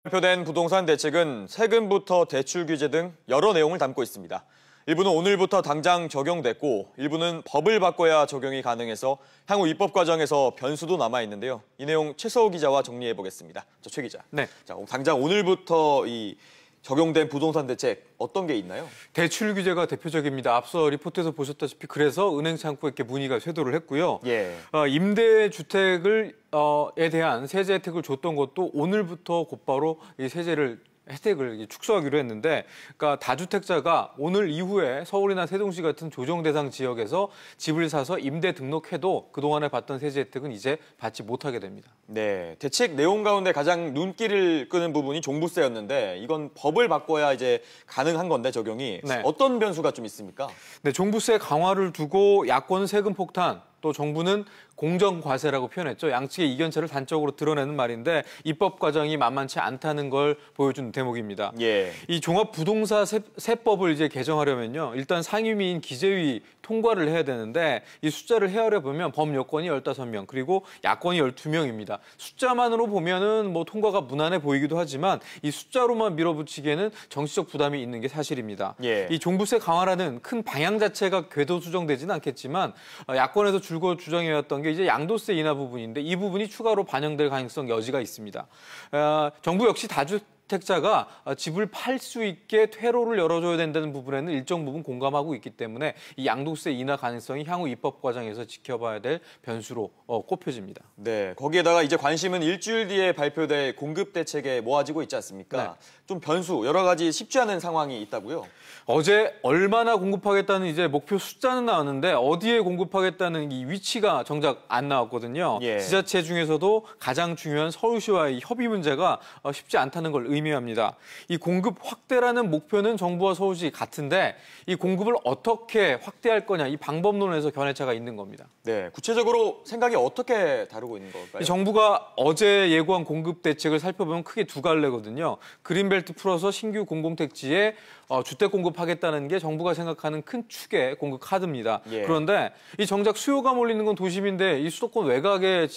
발표된 부동산 대책은 세금부터 대출 규제 등 여러 내용을 담고 있습니다. 일부는 오늘부터 당장 적용됐고 일부는 법을 바꿔야 적용이 가능해서 향후 입법 과정에서 변수도 남아 있는데요. 이 내용 최서우 기자와 정리해 보겠습니다. 최 기자. 네. 자, 당장 오늘부터 적용된 부동산 대책 어떤 게 있나요? 대출 규제가 대표적입니다. 앞서 리포트에서 보셨다시피 그래서 은행 창구에 이렇게 문의가 쇄도를 했고요. 예. 임대주택을 에 대한 세제 혜택을 줬던 것도 오늘부터 곧바로 이 혜택을 축소하기로 했는데, 그러니까 다주택자가 오늘 이후에 서울이나 세종시 같은 조정 대상 지역에서 집을 사서 임대 등록해도 그동안에 받던 세제 혜택은 이제 받지 못하게 됩니다. 네, 대책 내용 가운데 가장 눈길을 끄는 부분이 종부세였는데 이건 법을 바꿔야 이제 가능한 건데 적용이 네. 어떤 변수가 좀 있습니까? 네, 종부세 강화를 두고 야권 세금 폭탄, 또 정부는 공정과세라고 표현했죠. 양측의 이견차를 단적으로 드러내는 말인데 입법 과정이 만만치 않다는 걸 보여준 대목입니다. 예. 이 종합부동산세법을 이제 개정하려면요. 일단 상임위인 기재위 통과를 해야 되는데 이 숫자를 헤아려 보면 범여권이 15명, 그리고 야권이 12명입니다. 숫자만으로 보면은 뭐 통과가 무난해 보이기도 하지만 이 숫자로만 밀어붙이기에는 정치적 부담이 있는 게 사실입니다. 예. 이 종부세 강화라는 큰 방향 자체가 궤도 수정되지는 않겠지만 야권에서 줄곧 주장해왔던 게 이제 양도세 인하 부분인데 이 부분이 추가로 반영될 가능성 여지가 있습니다. 정부 역시 다주택자가 집을 팔 수 있게 퇴로를 열어줘야 된다는 부분에는 일정 부분 공감하고 있기 때문에 이 양도세 인하 가능성이 향후 입법 과정에서 지켜봐야 될 변수로 꼽혀집니다. 네, 거기에다가 이제 관심은 일주일 뒤에 발표될 공급 대책에 모아지고 있지 않습니까? 네. 좀 변수, 여러 가지 쉽지 않은 상황이 있다고요? 어제 얼마나 공급하겠다는 이제 목표 숫자는 나왔는데 어디에 공급하겠다는 이 위치가 정작 안 나왔거든요. 예. 지자체 중에서도 가장 중요한 서울시와의 협의 문제가 쉽지 않다는 걸 의미합니다. 이 공급 확대라는 목표는 정부와 서울시 같은데 이 공급을 어떻게 확대할 거냐, 이 방법론에서 견해차가 있는 겁니다. 네, 구체적으로 생각이 어떻게 다루고 있는 걸까요? 정부가 어제 예고한 공급 대책을 살펴보면 크게 두 갈래거든요. 그린벨트 풀어서 신규 공공택지에 주택 공급하겠다는 게 정부가 생각하는 큰 축의 공급 카드입니다. 예. 그런데 이 정작 수요가 몰리는 건 도심인데 이 수도권 외곽에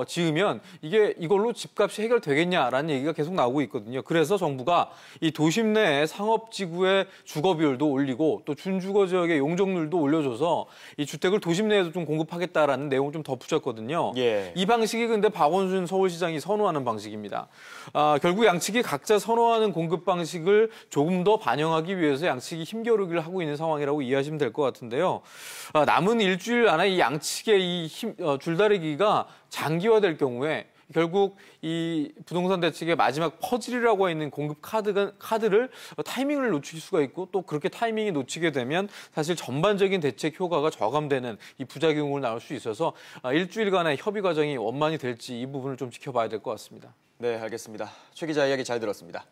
지으면 이걸로 집값이 해결되겠냐라는 얘기가 계속 나오고 있거든요. 그래서 정부가 이 도심 내의 상업지구의 주거 비율도 올리고 또 준주거 지역의 용적률도 올려줘서 이 주택을 도심 내에도 좀 공급하겠다라는 내용을 좀 덧붙였거든요. 예. 이 방식이 근데 박원순 서울시장이 선호하는 방식입니다. 결국 양측이 각자 선호하는 공급 방식을 조금 더 반영하기 위해서 양측이 힘겨루기를 하고 있는 상황이라고 이해하시면 될 것 같은데요. 남은 일주일 안에 이 양측의 이 줄다리기가 장기화될 경우에 결국 이 부동산 대책의 마지막 퍼즐이라고 하는 공급 카드를 타이밍을 놓칠 수가 있고 또 그렇게 타이밍이 놓치게 되면 사실 전반적인 대책 효과가 저감되는 이 부작용을 낳을 수 있어서 일주일간의 협의 과정이 원만히 될지 이 부분을 좀 지켜봐야 될 것 같습니다. 네, 알겠습니다. 최 기자 이야기 잘 들었습니다.